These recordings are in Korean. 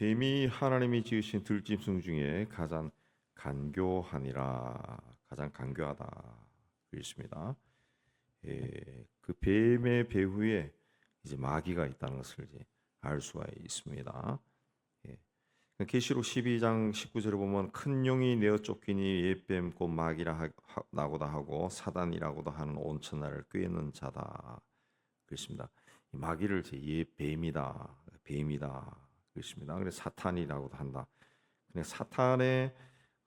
뱀이 하나님이 지으신 들짐승 중에 가장 간교하니라. 가장 간교하다 그랬습니다. 그 뱀의 배후에 이제 마귀가 있다는 것을 이제 알 수가 있습니다. 예. 계시록 12장 19절에 보면 큰 용이 내어 쫓기니 옛뱀 곧 마귀라고도 하고 사단이라고도 하는 온천하를 꾀는 자다 그랬습니다. 이 마귀를 제 옛뱀이다, 뱀이다 그랬습니다. 그래서 사탄이라고도 한다. 근데 사탄의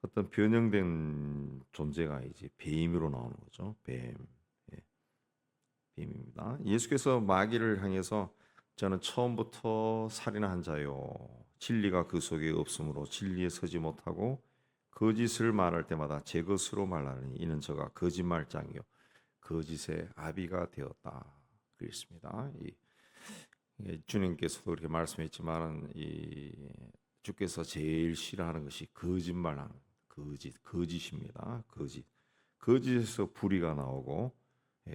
어떤 변형된 존재가 이제 뱀으로 나오는 거죠. 뱀. 예, 뱀입니다. 예수께서 마귀를 향해서 저는 처음부터 살인한 자요. 진리가 그 속에 없으므로 진리에 서지 못하고 거짓을 말할 때마다 제 것으로 말하니 이는 저가 거짓말장이요 거짓의 아비가 되었다. 그랬습니다. 주님께서도 그렇게 말씀했지만 주께서 제일 싫어하는 것이 거짓말하는 거짓입니다. 거짓에서 불의가 나오고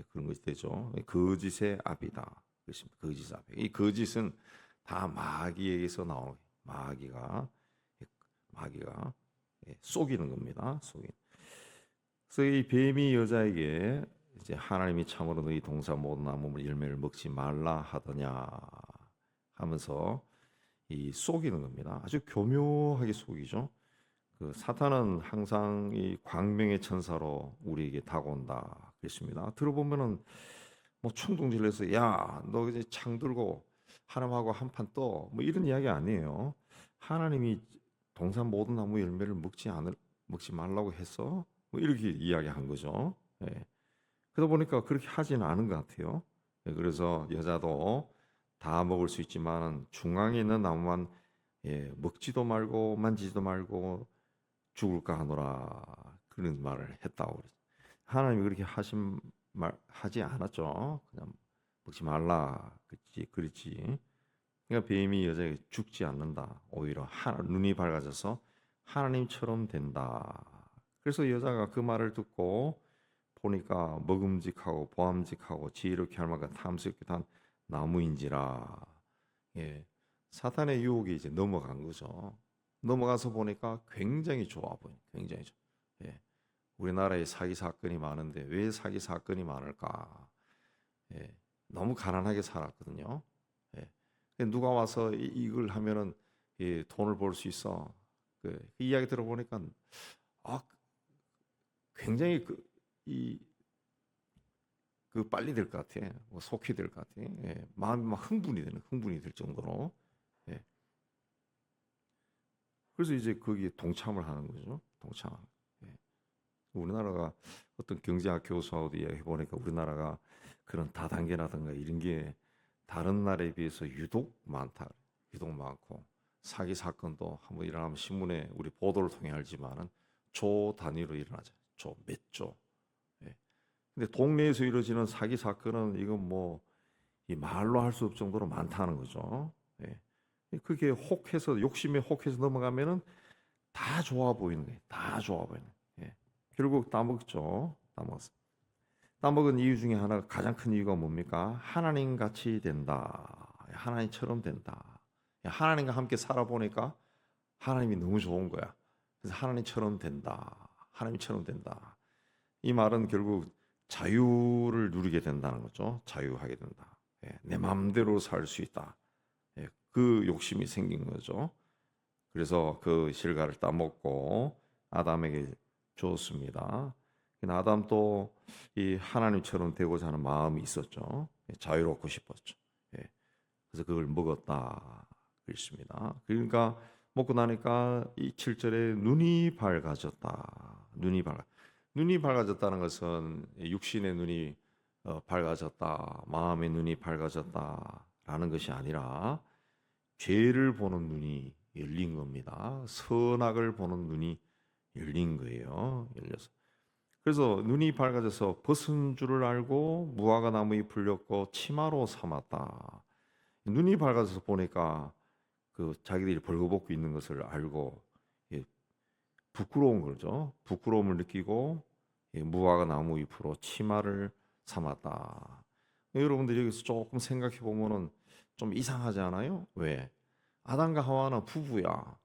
그런 것이 되죠. 거짓의 아비다. 그렇습니다. 거짓의 아비. 이 거짓은 다 마귀에게서 나오는 마귀가 속이는 겁니다. 그래서 이 뱀이 여자에게 이제 하나님이 참으로 너희 동산 모든 나무 열매를 먹지 말라 하더냐 하면서 이 속이는 겁니다. 아주 교묘하게 속이죠. 그 사탄은 항상 이 광명의 천사로 우리에게 다가온다 그랬습니다. 들어보면은 뭐 충동질해서 야, 너 이제 창 들고 하나님하고 한판 떠. 뭐 이런 이야기 아니에요. 하나님이 동산 모든 나무 열매를 먹지 말라고 해서 뭐 이렇게 이야기한 거죠. 예. 그러다 보니까 그렇게 하지는 않은 것 같아요. 예, 그래서 여자도 다 먹을 수 있지만 중앙에 있는 나무만 먹지도 말고 만지지도 말고 죽을까 하노라 그런 말을 했다고 그러죠. 하나님이 그렇게 하지 않았죠. 그냥 먹지 말라 그랬지. 그러니까 뱀이 여자에게 죽지 않는다. 오히려 눈이 밝아져서 하나님처럼 된다. 그래서 여자가 그 말을 듣고 보니까 먹음직하고 보암직하고 지혜롭게 할 만큼 탐스럽게 단 나무인지라. 예, 사탄의 유혹이 이제 넘어간 거죠. 넘어가서 보니까 굉장히 좋아 보여요. 굉장히 좋아. 예, 우리나라에 사기 사건이 많은데 왜 사기 사건이 많을까? 예, 너무 가난하게 살았거든요. 예, 누가 와서 이걸 하면은 돈을 벌 수 있어. 그 이야기 들어보니까 아, 굉장히 이 빨리 될 것 같아. 뭐 속히 될 것 같아. 예, 마음이 막 흥분이 될 정도로. 예. 그래서 이제 거기에 동참을 하는 거죠. 동참. 예. 우리나라가 어떤 경제학 교수하고도 이야기해 보니까 우리나라가 그런 다단계라든가 이런 게 다른 나라에 비해서 유독 많다. 유독 많고 사기 사건도 한번 일어나면 신문에 우리 보도를 통해 알지만은 조 단위로 일어나죠. 몇 조. 예. 근데 동네에서 이루어지는 사기 사건은 이건 뭐 이 말로 할 수 없을 정도로 많다는 거죠. 예. 그게 혹해서 욕심에 혹해서 넘어가면은 다 좋아 보이는 거예요. 다 좋아 보이는. 예. 결국 따먹죠. 따먹었어. 따먹은 이유 중에 하나가 가장 큰 이유가 뭡니까? 하나님 같이 된다. 하나님처럼 된다. 하나님과 함께 살아보니까 하나님이 너무 좋은 거야. 그래서 하나님처럼 된다. 하나님처럼 된다. 이 말은 결국 자유를 누리게 된다는 거죠. 자유하게 된다. 내 마음대로 살 수 있다. 그 욕심이 생긴 거죠. 그래서 그 실과를 따먹고 아담에게 줬습니다. 아담도 이 하나님처럼 되고자 하는 마음이 있었죠. 자유롭고 싶었죠. 그래서 그걸 먹었다 그랬습니다. 그러니까 먹고 나니까 이 7절에 눈이 밝아졌다. 눈이 밝아졌다는 것은 육신의 눈이 밝아졌다, 마음의 눈이 밝아졌다라는 것이 아니라 죄를 보는 눈이 열린 겁니다. 선악을 보는 눈이 열린 거예요. 열려서. 그래서 눈이 밝아져서 벗은 줄을 알고 무화과 나무에 풀렸고 치마로 삼았다. 눈이 밝아져서 보니까 그 자기들이 벌거벗고 있는 것을 알고 부끄러운 거죠. 부끄러움을 느끼고 무화과 나무 잎으로 치마를 삼았다. 여러분들이 여기서 조금 생각해 보면은 좀 이상하지 않아요? 왜? 아담과 하와는 부부야.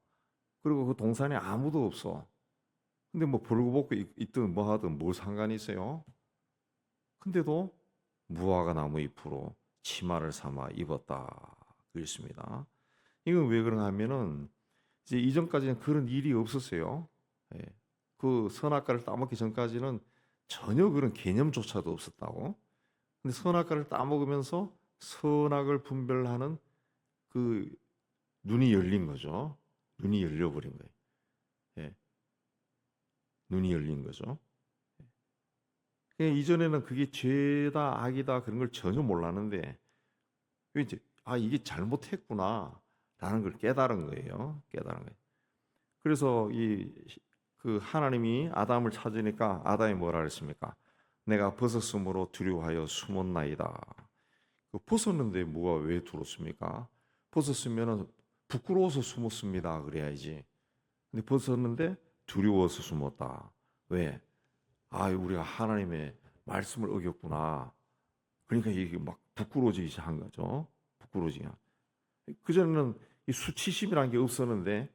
그리고 그 동산에 아무도 없어. 근데 뭐 벌거벗고 있든 뭐 하든 뭘 상관이 있어요? 근데도 무화과 나무 잎으로 치마를 삼아 입었다. 그랬습니다. 이건 왜 그런가 하면은 이제 이전까지는 그런 일이 없었어요. 예. 그 선악과를 따먹기 전까지는 전혀 그런 개념조차도 없었다고. 근데 선악과를 따먹으면서 선악을 분별하는 그 눈이 열린 거죠. 눈이 열려버린 거예요. 예. 눈이 열린 거죠. 이전에는 그게 죄다 악이다 그런 걸 전혀 몰랐는데 이제 이게 잘못했구나라는 걸 깨달은 거예요. 깨달은 거예요. 그래서 이 그 하나님이 아담을 찾으니까 아담이 뭐라 그랬습니까? 내가 벗었으므로 두려워하여 숨었나이다. 그 벗었는데 뭐가 왜 두렵습니까? 벗었으면은 부끄러워서 숨었습니다. 그래야지. 근데 벗었는데 두려워서 숨었다. 왜? 우리가 하나님의 말씀을 어겼구나. 그러니까 이게 막 부끄러워지기 시작한 거죠. 부끄러워지기. 그전에는 이 수치심이라는 게 없었는데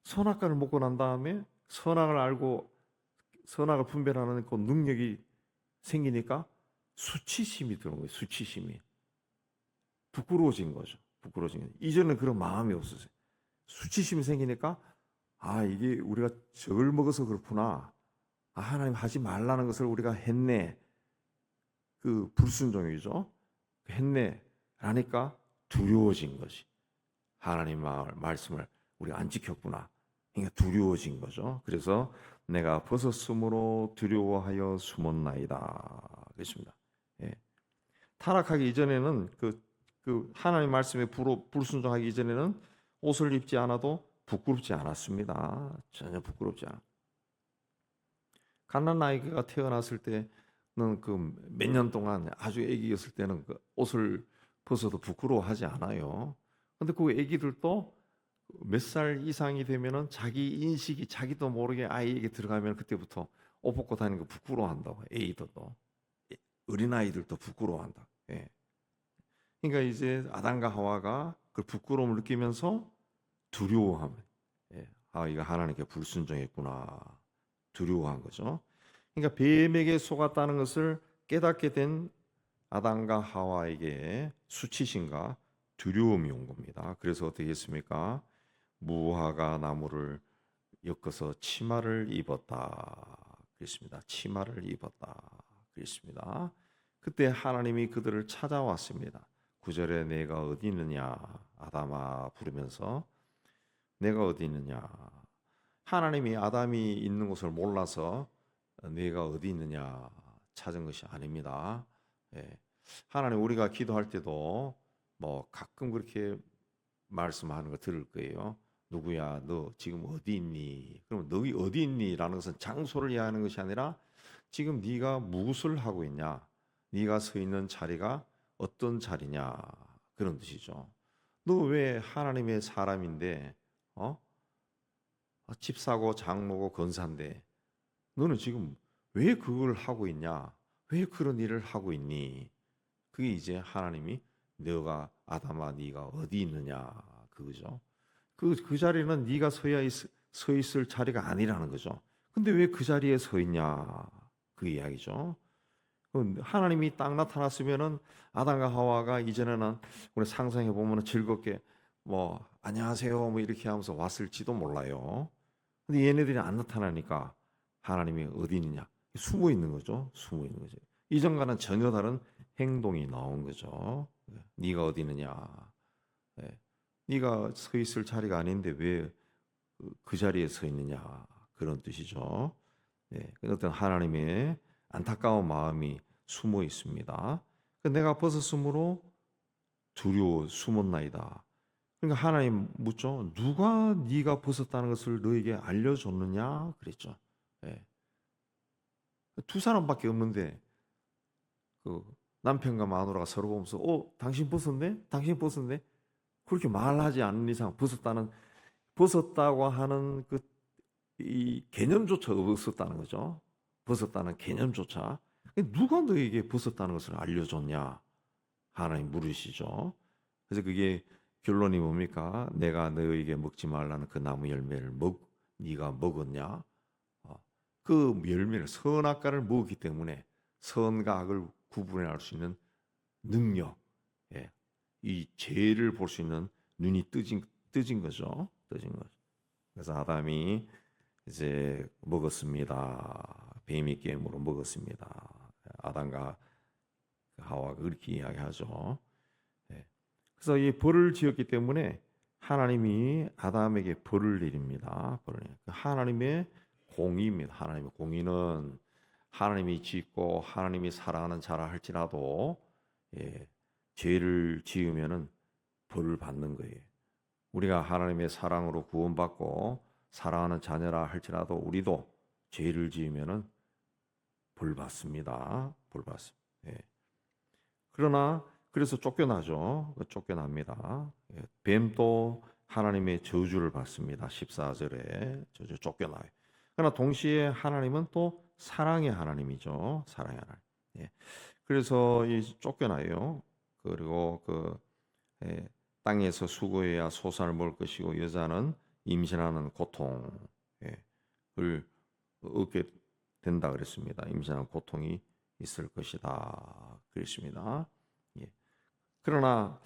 선악과를 먹고 난 다음에 선악을 알고 선악을 분별하는 그 능력이 생기니까 수치심이 드는 거예요. 수치심이. 부끄러워진 거죠. 부끄러워진 거죠. 이전에는 그런 마음이 없었어요. 수치심이 생기니까 이게 우리가 저걸 먹어서 그렇구나. 하나님 하지 말라는 것을 우리가 했네. 그 불순종이죠. 했네. 라니까 두려워진 것이. 하나님 말씀을 우리가 안 지켰구나. 그러니까 두려워진 거죠. 그래서 내가 벗었으므로 두려워하여 숨었나이다. 그렇습니다. 예. 타락하기 이전에는 그 하나님 말씀에 불순종하기 이전에는 옷을 입지 않아도 부끄럽지 않았습니다. 전혀 부끄럽지 않아. 갓난 아이가 태어났을 때는 그 몇 년 동안 아주 아기였을 때는 그 옷을 벗어도 부끄러워하지 않아요. 근데 그 아기들도 몇 살 이상이 되면은 자기 인식이 자기도 모르게 아이에게 들어가면 그때부터 옷 벗고 다니는 거 부끄러워한다고. 애들도 어린 아이들도 부끄러워한다. 예. 그러니까 이제 아담과 하와가 그 부끄러움을 느끼면서 두려워하면, 예. 이거 하나님께 불순종했구나. 두려워한 거죠. 그러니까 뱀에게 속았다는 것을 깨닫게 된 아담과 하와에게 수치심과 두려움이 온 겁니다. 그래서 어떻게 했습니까? 무화과 나무를 엮어서 치마를 입었다. 그랬습니다. 치마를 입었다. 그랬습니다. 그때 하나님이 그들을 찾아왔습니다. 9절에 내가 어디 있느냐 아담아 부르면서 내가 어디 있느냐. 하나님이 아담이 있는 곳을 몰라서 내가 어디 있느냐 찾은 것이 아닙니다. 예. 하나님 우리가 기도할 때도 뭐 가끔 그렇게 말씀하는 거 들을 거예요. 누구야 너 지금 어디 있니? 그럼 너희 어디 있니? 라는 것은 장소를 이해하는 것이 아니라 지금 네가 무엇을 하고 있냐? 네가 서 있는 자리가 어떤 자리냐? 그런 뜻이죠. 너 왜 하나님의 사람인데 집 사고 장모고 건사인데 너는 지금 왜 그걸 하고 있냐? 왜 그런 일을 하고 있니? 그게 이제 하나님이 너가 아담아 네가 어디 있느냐 그거죠. 그 자리는 네가 서 있을 자리가 아니라는 거죠. 근데 왜 그 자리에 서 있냐 그 이야기죠. 하나님이 딱 나타났으면은 아담과 하와가 이전에는 우리 상상해 보면은 즐겁게 뭐 안녕하세요 뭐 이렇게 하면서 왔을지도 몰라요. 근데 얘네들이 안 나타나니까 하나님이 어디 있느냐 숨어 있는 거죠. 숨어 있는 거죠. 이전과는 전혀 다른 행동이 나온 거죠. 네가 어디 있느냐. 네. 네가 서 있을 자리가 아닌데 왜 그 자리에 서 있느냐 그런 뜻이죠. 네. 어떤 하나님의 안타까운 마음이 숨어 있습니다. 내가 벗었으므로 두려워 숨었나이다. 그러니까 하나님 묻죠. 누가 네가 벗었다는 것을 너에게 알려줬느냐 그랬죠. 네. 두 사람밖에 없는데 그 남편과 마누라가 서로 보면서 당신 벗었네? 당신 벗었네? 그렇게 말하지 않는 이상 벗었다고 하는 이 개념조차 없었다는 거죠. 벗었다는 개념조차. 누가 너에게 벗었다는 것을 알려줬냐? 하나님 물으시죠. 그래서 그게 결론이 뭡니까? 내가 너에게 먹지 말라는 그 나무 열매를 네가 먹었냐? 그 열매를 선악과를 먹었기 때문에 선과 악을 구분할 수 있는 능력, 예, 이 죄를 볼 수 있는 눈이 뜨진 거죠. 뜨진 거죠. 그래서 아담이 이제 먹었습니다. 뱀이 깨물어 먹었습니다. 아담과 하와가 그렇게 이야기하죠. 예. 그래서 이 벌을 지었기 때문에 하나님이 아담에게 벌을 내립니다. 하나님의 공의입니다. 하나님의 공의는 하나님이 짓고 하나님이 사랑하는 자라 할지라도 죄를 지으면은 벌을 받는 거예요. 우리가 하나님의 사랑으로 구원받고 사랑하는 자녀라 할지라도 우리도 죄를 지으면은 벌 받습니다. 벌 받습니다. 그러나 그래서 쫓겨나죠. 쫓겨납니다. 뱀도 하나님의 저주를 받습니다. 14절에 저주 쫓겨나요. 그러나 동시에 하나님은 또 사랑의 하나님이죠. 사랑의 하나님. 그래서 이 쫓겨나요. 그리고 땅에서 수고해야 소산을 먹을 것이고 여자는 임신하는 고통을 얻게 된다 그랬습니다. 임신하는 고통이 있을 것이다 그랬습니다. 그러나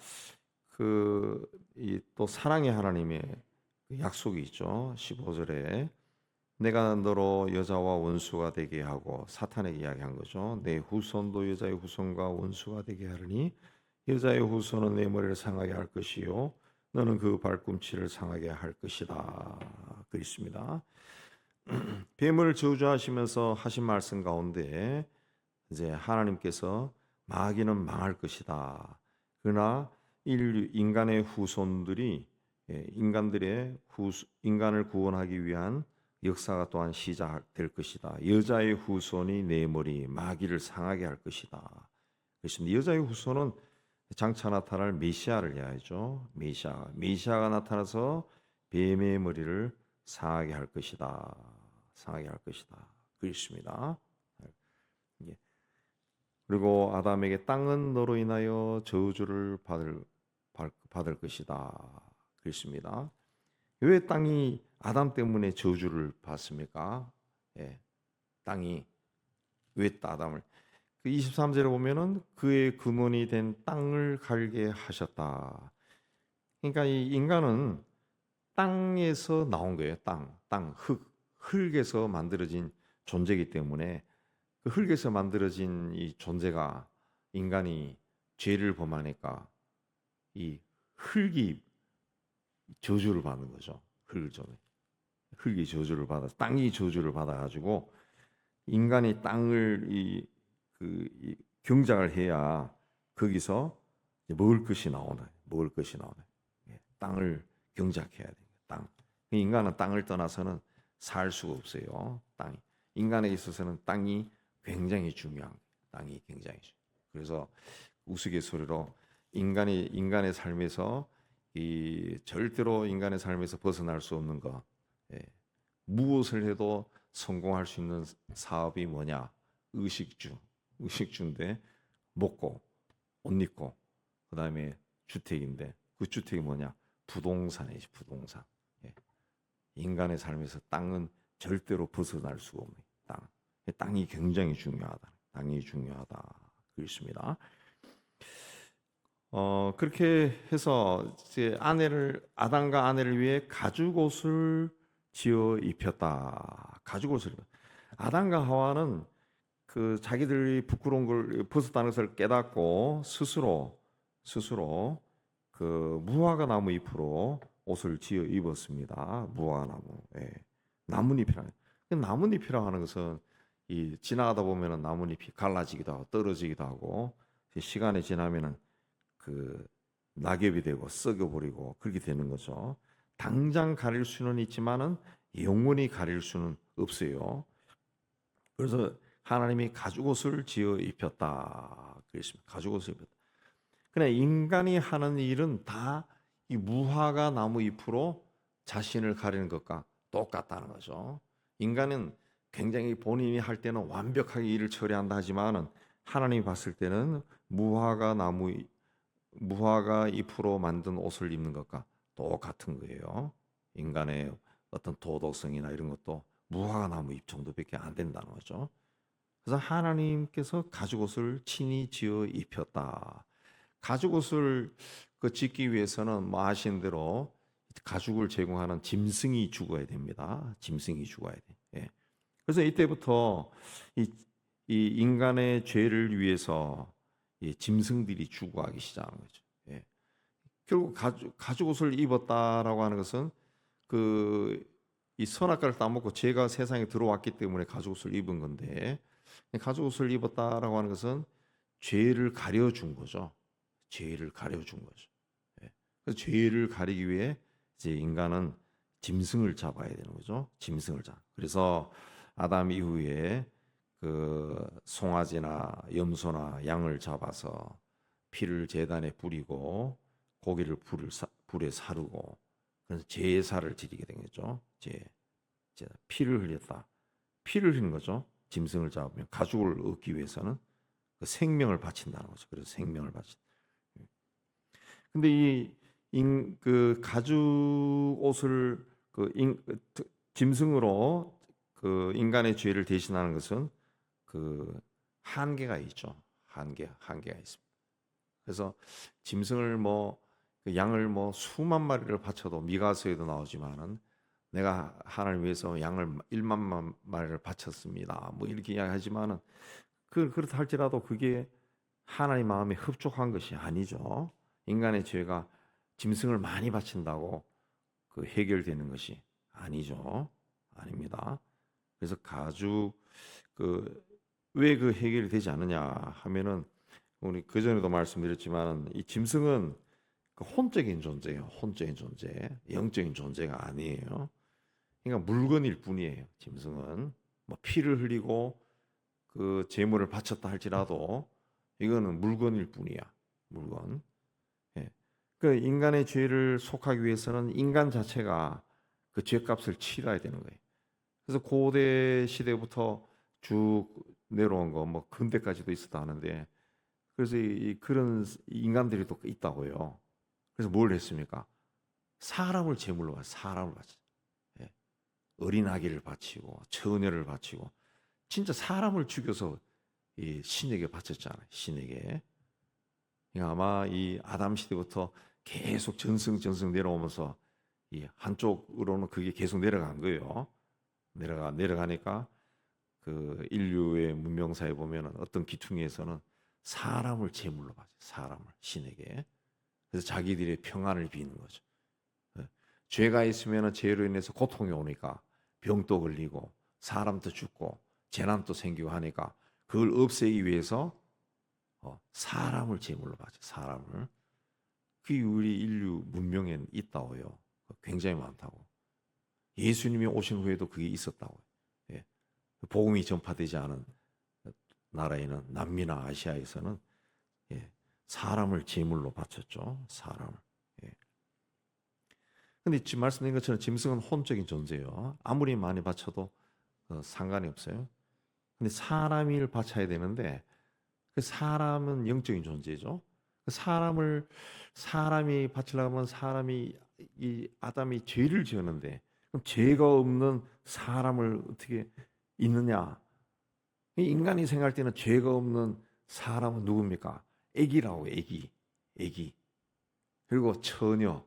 또 사랑의 하나님의 약속이 있죠. 15절에 내가 너로 여자와 원수가 되게 하고 사탄에게 이야기한 거죠. 내 후손도 여자의 후손과 원수가 되게 하리니 여자의 후손은 내 머리를 상하게 할 것이요 너는 그 발꿈치를 상하게 할 것이다. 그렇습니다. 뱀을 저주하시면서 하신 말씀 가운데 이제 하나님께서 마귀는 망할 것이다. 그러나 인간의 후손들이 인간을 구원하기 위한 역사가 또한 시작될 것이다. 여자의 후손이 내 머리 마귀를 상하게 할 것이다. 그렇습니다. 여자의 후손은 장차 나타날 메시아를 이야기하죠. 메시아가 나타나서 뱀의 머리를 상하게 할 것이다. 상하게 할 것이다. 그렇습니다. 그리고 아담에게 땅은 너로 인하여 저주를 받을 것이다. 그렇습니다. 왜 땅이 아담 때문에 저주를 받습니까? 땅이 왜 아담을 23절에 보면은 그의 근원이 된 땅을 갈게 하셨다. 그러니까 이 인간은 땅에서 나온 거예요. 흙에서 만들어진 존재이기 때문에 그 흙에서 만들어진 이 존재가 인간이 죄를 범하니까 이 흙이 저주를 받는 거죠. 흙이 저주를 받아, 땅이 저주를 받아가지고 인간이 땅을 경작을 해야 거기서 먹을 것이 나오네. 땅을 경작해야 돼요. 땅. 인간은 땅을 떠나서는 살 수가 없어요. 땅이. 인간에 있어서는 땅이 굉장히 중요한 땅이 굉장히 중요해요. 그래서 우스갯소리로 인간의 삶에서 절대로 인간의 삶에서 벗어날 수 없는 거, 무엇을 해도 성공할 수 있는 사업이 뭐냐? 의식주인데 먹고 옷 입고 그다음에 주택인데 그 주택이 뭐냐? 부동산이지. 부동산. 인간의 삶에서 땅은 절대로 벗어날 수가 없는 땅. 땅이 굉장히 중요하다. 그렇습니다. 그렇게 해서 이제 아담과 아내를 위해 가죽옷을 지어 입혔다. 가죽옷을. 아담과 하와는 그 자기들이 부끄러운 걸 벗었다는 것을 깨닫고 스스로 그 무화과 나무 잎으로 옷을 지어 입었습니다. 무화과 나무. 나뭇잎이라는. 나뭇잎이라고 하는 것은 지나가다 보면은 나뭇잎이 갈라지기도 하고 떨어지기도 하고 시간이 지나면은 그 낙엽이 되고 썩어버리고 그렇게 되는 거죠. 당장 가릴 수는 있지만은 영원히 가릴 수는 없어요. 그래서 하나님이 가죽옷을 지어 입혔다. 그랬습니다. 가죽옷을 입혔다. 그러나 인간이 하는 일은 다 이 무화과 나무 잎으로 자신을 가리는 것과 똑같다는 거죠. 인간은 굉장히 본인이 할 때는 완벽하게 일을 처리한다 하지만은 하나님이 봤을 때는 무화과 나무 무화과 잎으로 만든 옷을 입는 것과 똑같은 거예요. 인간의 어떤 도덕성이나 이런 것도 무화과 나무 잎 정도밖에 안 된다는 거죠. 그래서 하나님께서 가죽옷을 친히 지어 입혔다. 가죽옷을 짓기 위해서는 뭐 아시는 대로 가죽을 제공하는 짐승이 죽어야 됩니다. 짐승이 죽어야 돼. 예. 그래서 이때부터 이, 이 인간의 죄를 위해서 이 짐승들이 죽어가기 시작하는 거죠. 예. 결국 가죽옷을 입었다라고 하는 것은 이 선악과를 따먹고 죄가 세상에 들어왔기 때문에 가죽옷을 입은 건데, 가죽옷을 입었다라고 하는 것은 죄를 가려준 거죠. 죄를 가려준 거죠. 예. 그래서 죄를 가리기 위해 이제 인간은 짐승을 잡아야 되는 거죠. 짐승을 잡. 그래서 아담 이후에 송아지나 염소나 양을 잡아서 피를 제단에 뿌리고 고기를 불에 사르고, 그래서 제사를 드리게 된 거죠. 피를 흘렸다. 피를 흘린 거죠. 짐승을 잡으면 가죽을 얻기 위해서는 그 생명을 바친다는 거죠. 그래서 생명을 바친. 근데 그 가죽 옷을 짐승으로 인간의 죄를 대신하는 것은 한계가 있죠. 한계가 있습니다. 그래서 짐승을 그 양을 수만 마리를 바쳐도 미가서에도 나오지만은 내가 하나님 위해서 양을 1만 마리를 바쳤습니다. 뭐 이렇게 이야기하지만은 그렇다 할지라도 그게 하나님 마음에 흡족한 것이 아니죠. 인간의 죄가 짐승을 많이 바친다고 해결되는 것이 아니죠. 아닙니다. 그래서 가죽 왜 해결이 되지 않느냐 하면은, 우리 그 전에도 말씀드렸지만 이 짐승은 혼적인 존재예요. 혼적인 존재, 영적인 존재가 아니에요. 그러니까 물건일 뿐이에요. 짐승은 뭐 피를 흘리고 제물을 바쳤다 할지라도 이거는 물건일 뿐이야. 물건. 예. 인간의 죄를 속하기 위해서는 인간 자체가 그 죄값을 치러야 되는 거예요. 그래서 고대 시대부터 쭉 내려온 거 뭐 근대까지도 있었다 하는데, 그래서 그런 인간들이 또 있다고요. 그래서 뭘 했습니까? 사람을 제물로 바쳐, 사람을 바쳐. 예. 어린 아기를 바치고 처녀를 바치고, 진짜 사람을 죽여서 이 신에게 바쳤잖아요. 신에게. 그러니까 아마 이 아담 시대부터 계속 전승 내려오면서 이 한쪽으로는 그게 계속 내려간 거예요. 내려가니까 인류의 문명사에 보면은 어떤 기퉁에서는 사람을 제물로 바쳐, 사람을 신에게. 그래서 자기들의 평안을 비는 거죠. 예. 죄가 있으면은 죄로 인해서 고통이 오니까 병도 걸리고 사람도 죽고 재난도 생기고 하니까 그걸 없애기 위해서 사람을 제물로 바쳐, 사람을. 그게 우리 인류 문명에는 있다고요. 굉장히 많다고. 예수님이 오신 후에도 그게 있었다고. 예. 복음이 전파되지 않은 나라에는, 남미나 아시아에서는 사람을 제물로 바쳤죠. 사람을. 예. 근데 지금 말씀드린 것처럼 짐승은 혼적인 존재예요. 아무리 많이 바쳐도 상관이 없어요. 근데 사람을 바쳐야 되는데, 그 사람은 영적인 존재죠. 사람이 바치려면 이 아담이 죄를 지었는데, 그럼 죄가 없는 사람을 어떻게 있느냐? 인간이 생각할 때는 죄가 없는 사람은 누굽니까? 애기라고, 애기. 그리고 처녀.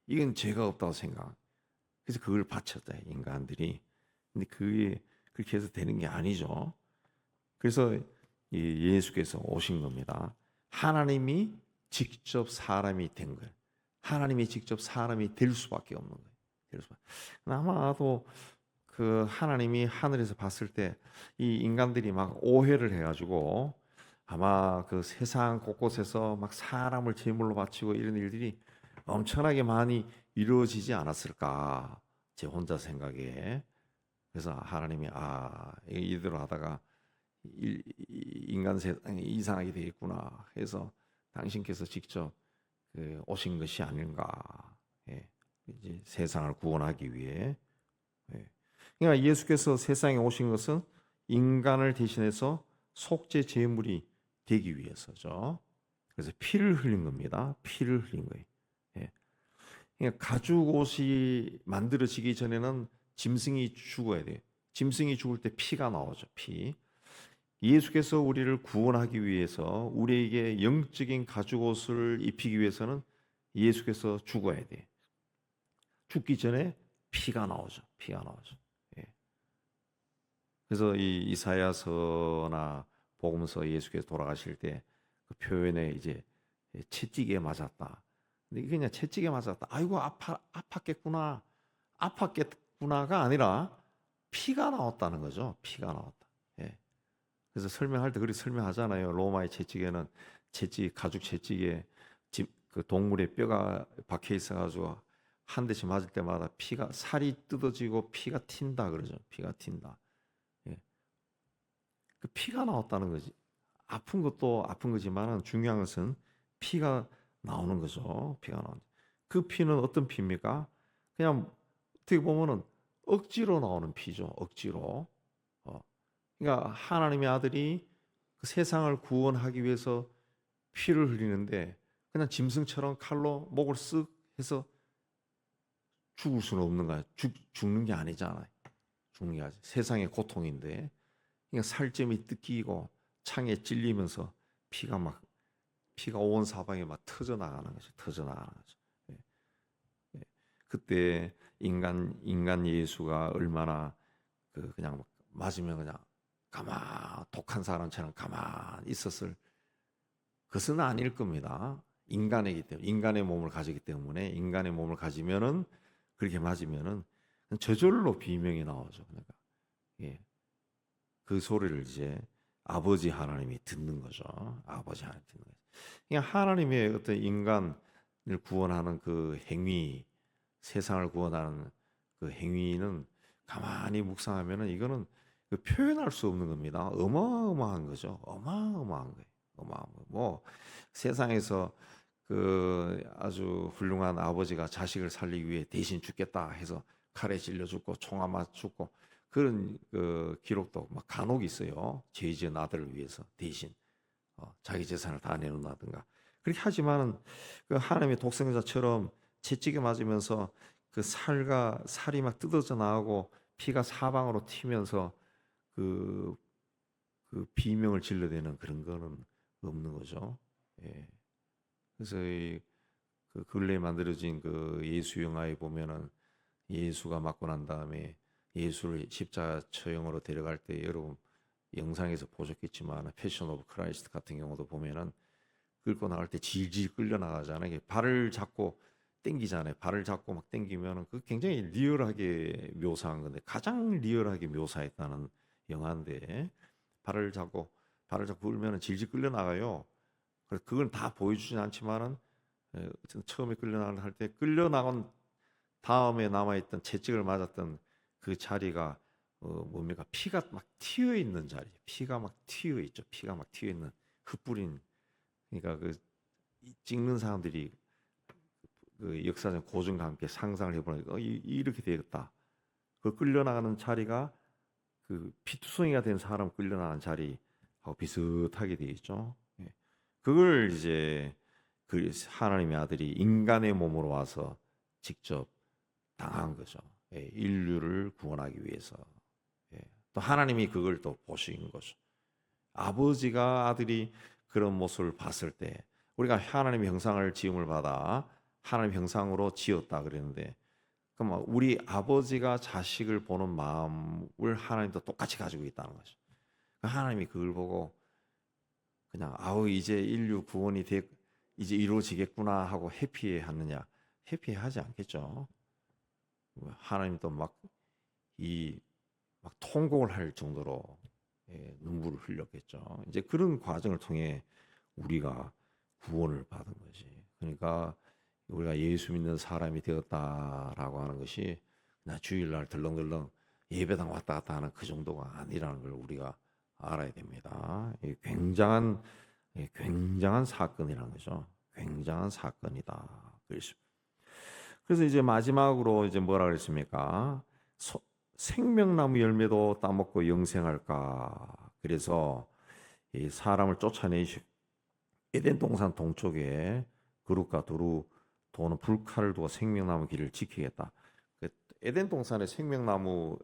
이건 죄가 없다고 생각. 그래서 그걸 바쳤다, 인간들이. 근데 그게 그렇게 해서 되는 게 아니죠. 그래서 예수께서 오신 겁니다. 하나님이 직접 사람이 된 거예요. 하나님이 직접 사람이 될 수밖에 없는 거예요. 아마도 하나님이 하늘에서 봤을 때 이 인간들이 막 오해를 해가지고 아마 세상 곳곳에서 막 사람을 제물로 바치고 이런 일들이 엄청나게 많이 이루어지지 않았을까, 제 혼자 생각에. 그래서 하나님이 이대로 하다가 인간 세상이 이상하게 되겠구나 해서 당신께서 직접 오신 것이 아닌가. 예. 이제 세상을 구원하기 위해. 예. 그러니까 예수께서 세상에 오신 것은 인간을 대신해서 속죄 제물이 되기 위해서죠. 그래서 피를 흘린 겁니다. 피를 흘린 거예요. 예. 그러니까 가죽 옷이 만들어지기 전에는 짐승이 죽어야 돼요. 짐승이 죽을 때 피가 나오죠. 피. 예수께서 우리를 구원하기 위해서 우리에게 영적인 가죽 옷을 입히기 위해서는 예수께서 죽어야 돼. 죽기 전에 피가 나오죠. 피가 나오죠. 예. 그래서 이 이사야서나 복음서 예수께서 돌아가실 때 그 표현에 이제 채찍에 맞았다. 근데 이게 그냥 채찍에 맞았다. 아이고 아팠겠구나. 아팠겠구나가 아니라 피가 나왔다는 거죠. 피가 나왔다. 예. 그래서 설명할 때 그렇게 설명하잖아요. 로마의 채찍에는 가죽 채찍에 그 동물의 뼈가 박혀 있어가지고 한 대씩 맞을 때마다 살이 뜯어지고 피가 튄다 그러죠. 피가 튄다. 예. 그 피가 나왔다는 거지. 아픈 것도 아픈 거지만은 중요한 것은 피가 나오는 거죠. 피가 나오는. 그 피는 어떤 피입니까? 그냥 어떻게 보면은 억지로 나오는 피죠. 억지로. 그러니까 하나님의 아들이 그 세상을 구원하기 위해서 피를 흘리는데 그냥 짐승처럼 칼로 목을 쓱 해서 죽을 수는 없는 거야. 죽는 게 아니잖아요. 죽는 게 아니지. 세상의 고통인데. 그러니까 살점이 뜯기고 창에 찔리면서 피가 온 사방에 막 터져 나가는 거죠. 터져 나가는 거죠. 예. 예. 그때 인간 예수가 얼마나 그냥 맞으면 그냥 독한 사람처럼 가만 있었을 것은 아닐 겁니다. 인간이기 때문에 인간의 몸을 가지기 때문에 인간의 몸을 가지면은 그렇게 맞으면은 저절로 비명이 나오죠. 그러니까 예. 그 소리를 이제 아버지 하나님이 듣는 거죠. 아버지 하나님 듣는 거죠. 그냥 하나님의 어떤 인간을 구원하는 그 행위, 세상을 구원하는 그 행위는 가만히 묵상하면은 이거는 표현할 수 없는 겁니다. 어마어마한 거죠. 어마어마한 거예요. 어마어마한 거. 뭐 세상에서 그 아주 훌륭한 아버지가 자식을 살리기 위해 대신 죽겠다 해서 칼에 찔려 죽고 총 맞아 죽고 그런 그 기록도 막 간혹 있어요. 죄 지은 아들을 위해서 대신 자기 재산을 다 내놓는다든가. 그렇게 하지만은 그 하나님의 독생자처럼 채찍에 맞으면서 그 살이 막 뜯어져 나오고 피가 사방으로 튀면서 그, 그 비명을 질러대는 그런 거는 없는 거죠. 예. 그래서 그 근래에 만들어진 그 예수 영화에 보면은 예수가 맞고 난 다음에 예수를 십자가 처형으로 데려갈 때 여러분 영상에서 보셨겠지만 패션 오브 크라이스트 같은 경우도 보면은 끌고 나갈 때 질질 끌려 나가잖아요. 발을 잡고 땡기잖아요. 발을 잡고 막 땡기면은 그 굉장히 리얼하게 묘사한 건데 가장 리얼하게 묘사했다는 영화인데 발을 잡고 울면은 질질 끌려 나가요. 그래서 그건 다 보여주진 않지만은 어쨌든 처음에 끌려 나갈 때 끌려 나간 다음에 남아있던 채찍을 맞았던 그 자리가 뭡니까? 피가 막 튀어 있는 자리. 피가 막 튀어 있죠. 피가 막 튀어 있는 흩뿌린. 그러니까 그 찍는 사람들이 그 역사적 고증과 함께 상상을 해보니까 이렇게 되겠다. 그 끌려나가는 자리가 그 피투성이가 된 사람 끌려나가는 자리하고 비슷하게 되어 있죠. 예. 그걸 이제 그 하나님의 아들이 인간의 몸으로 와서 직접 당한 거죠. 예, 인류를 구원하기 위해서. 예, 또 하나님이 그걸 또 보신 거죠. 아버지가 아들이 그런 모습을 봤을 때 우리가 하나님의 형상을 지음을 받아 하나님 형상으로 지었다 그랬는데 그럼 우리 아버지가 자식을 보는 마음을 하나님도 똑같이 가지고 있다는 거죠. 하나님이 그걸 보고 그냥 이제 인류 구원이 이제 이루어지겠구나 하고 해피해하느냐? 해피하지 않겠죠. 하나님도 막 통곡을 할 정도로 눈물을 흘렸겠죠. 이제 그런 과정을 통해 우리가 구원을 받은 거지. 그러니까 우리가 예수 믿는 사람이 되었다라고 하는 것이 나 주일날 덜렁덜렁 예배당 왔다 갔다 하는 그 정도가 아니라는 걸 우리가 알아야 됩니다. 굉장한 사건이라는 거죠. 굉장한 사건이다. 그래서 이제 마지막으로 이제 뭐라 그랬습니까? 생명나무 열매도 따먹고 영생할까? 그래서 이 사람을 쫓아내시고 에덴 동산 동쪽에 그룹과 두루 도는 불칼을 두어 생명나무 길을 지키겠다. 그 에덴 동산에 생명나무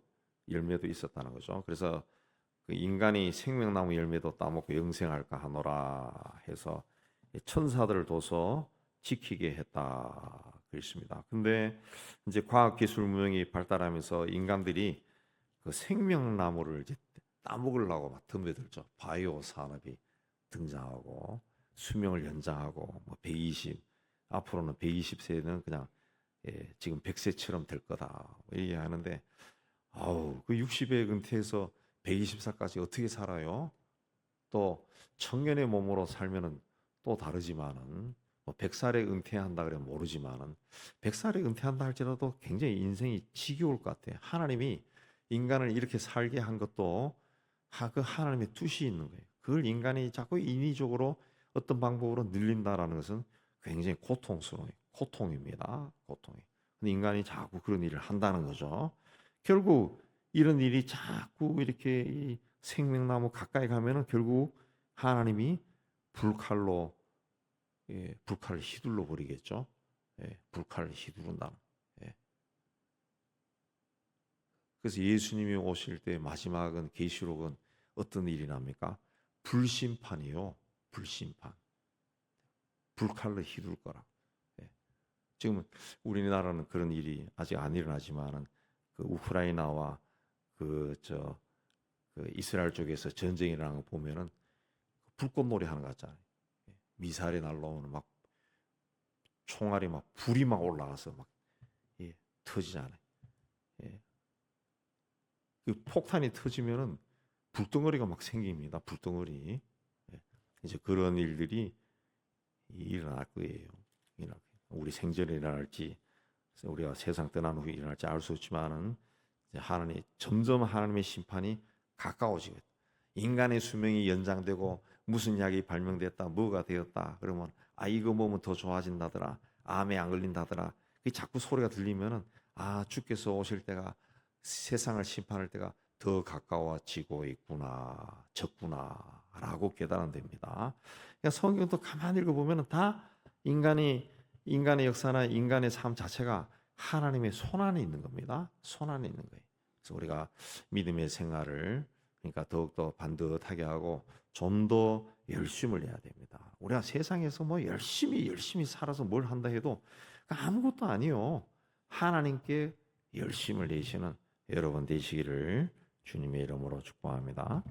열매도 있었다는 거죠. 그래서 그 인간이 생명나무 열매도 따먹고 영생할까 하노라 해서 천사들을 둬서 지키게 했다 그랬습니다. 근데 이제 과학기술 문명이 발달하면서 인간들이 그 생명나무를 이제 따먹으려고 막 덤벼들죠. 바이오 산업이 등장하고 수명을 연장하고 뭐 120, 앞으로는 120세는 그냥 지금 100세처럼 될 거다 뭐 얘기하는데, 아우 그 60에 은퇴해서 120살까지 어떻게 살아요? 또 청년의 몸으로 살면은 또 다르지만은 뭐 100살에 은퇴한다 그러면 모르지만은 100살에 은퇴한다 할지라도 굉장히 인생이 지겨울 것 같아요. 하나님이 인간을 이렇게 살게 한 것도 그 하나님의 뜻이 있는 거예요. 그걸 인간이 자꾸 인위적으로 어떤 방법으로 늘린다라는 것은 굉장히 고통스러워요. 고통입니다. 고통이. 근데 인간이 자꾸 그런 일을 한다는 거죠. 결국 이런 일이 자꾸 이렇게 이 생명나무 가까이 가면은 결국 하나님이 불칼로, 불칼을 휘둘러 버리겠죠. 불칼을 휘두른다. 예. 그래서 예수님이 오실 때 마지막은 계시록은 어떤 일이 납니까? 불심판이요. 불심판. 불칼로 휘둘 거라. 예. 지금은 우리나라는 그런 일이 아직 안 일어나지만은 그 우크라이나와 그 이스라엘 쪽에서 전쟁이 일어나는 거 보면은 불꽃놀이 하는 거 같잖아요. 예. 미사일이 날라오는 막 총알이 막 불이 막 올라가서 막 터지잖아요. 예. 그 폭탄이 터지면은 불덩어리가 막 생깁니다. 불덩어리. 예. 이제 그런 일들이 일어날 거예요. 우리 생전에 일어날지 우리가 세상 떠난 후에 일어날지 알 수 없지만은 하나님 점점 하나님의 심판이 가까워지거든. 인간의 수명이 연장되고 무슨 약이 발명됐다, 뭐가 되었다. 그러면 이거 먹으면 더 좋아진다더라, 암에 안 걸린다더라. 그 자꾸 소리가 들리면은 주께서 오실 때가, 세상을 심판할 때가 더 가까워지고 있구나, 적구나라고 깨달으면 됩니다. 그러니까 성경도 가만히 읽어보면은 다 인간의 역사나 인간의 삶 자체가 하나님의 손 안에 있는 겁니다. 손 안에 있는 거예요. 그래서 우리가 믿음의 생활을 그러니까 더욱더 반듯하게 하고 좀 더 열심을 내야 됩니다. 우리가 세상에서 뭐 열심히 살아서 뭘 한다 해도 아무것도 아니요. 하나님께 열심을 내시는 여러분 되시기를 주님의 이름으로 축복합니다.